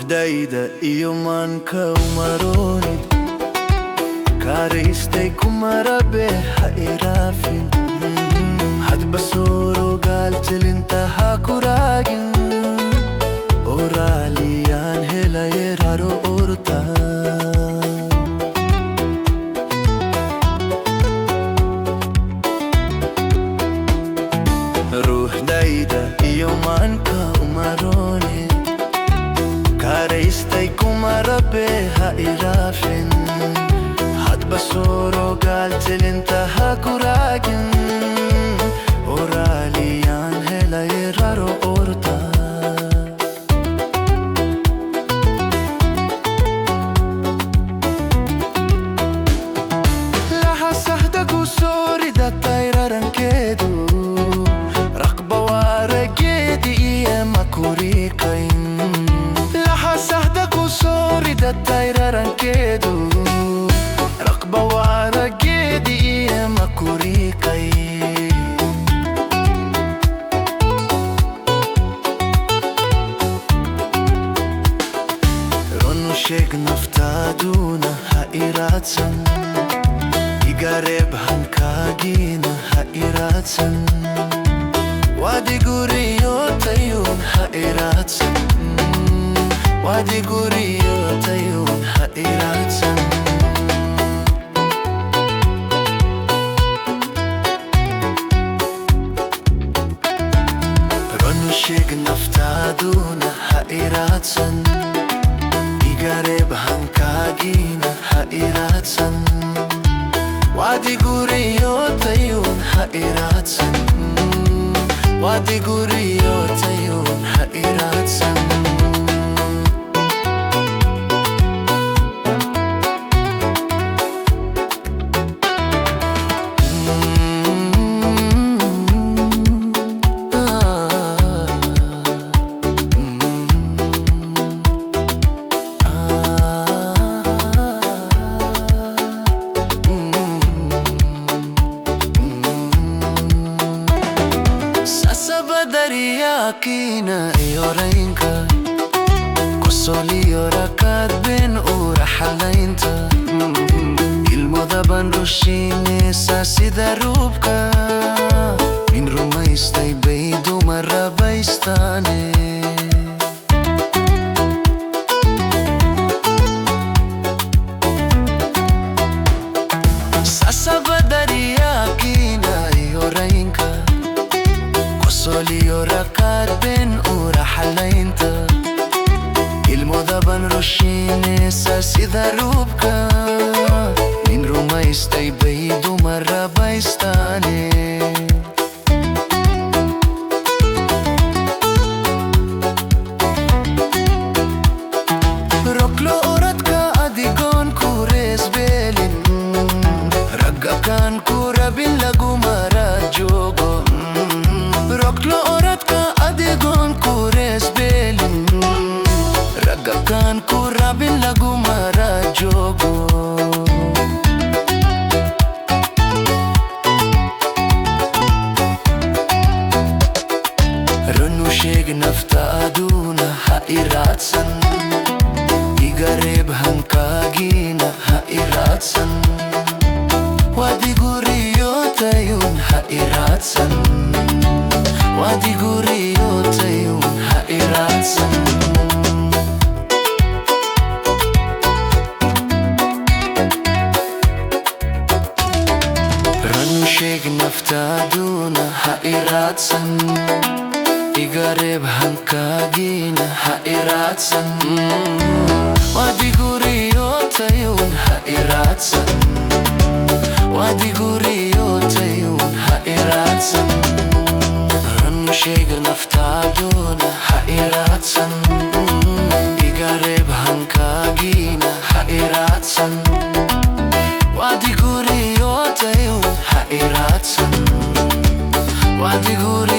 Ruhdayda iyo maanka umaroonid kaaraystay kuma rabe ha iraafin hadba sooro gaaltilinta ha ku raagin oo raaliyaan helaye raro orta Ruhdayda iyo maanka umaroonid kaaraystay kuma rabe ha iraafin hadba sooro gaaltilinta ha ku raagin oo raaliyaan helaye raro orta laha sahda ku soorida tayrarankeedu raqba waarageedi iyo makuriikayn sahda tayrarankeedu raqba waarageedi iyo makuriikay runu sheeg naftaaduna ha iraadsan iga reeb hankaagiina ha iraadsan waadi guriyotayun ha iraadsan waadi guriyotayun ha iraadsan runu sheeg naftaaduna ha iraadsan iga reeb hankaagiina ha iraadsan waadi guriyotayun ha iraadsan waadi guriyotayun ha iraadsan dariyaakina iyo raynka qosoliyo rakaadben uu raxalaynta ilmodaban rushiineysa sida ruubka min rumaystay bay dumar rabaystaane sasaba dariyaakina iyo raynka qosoliyo rakaadben uu raxalaynta ilmodaban rushiineysa sida ruubka min rumaystay bay dumar rabaystaane roklo oradka adigoon ku reesbeelin ragga kaan ku rabin laguma raajoogo roklo oradka adigoon ku reesbeelin ragga kaan ku rabin laguma raajoogo runu sheeg naftaaduna ha iraadsan iga reeb hankaagiina ha iraadsan waadi guriyotayun ha iraadsan waadi guriyotayun ha iraadsan runu sheeg naftaaduna ha iraadsan iga reeb hankaagiina ha iraadsan waadi guriyotayun ha iraadsan waadi guriyotayun ha iraadsan runu sheeg naftaaduna ha iraadsan iga reeb hankaagiina ha iraadsan waadi guriyotayun ha iraadsan waadi guriyotayun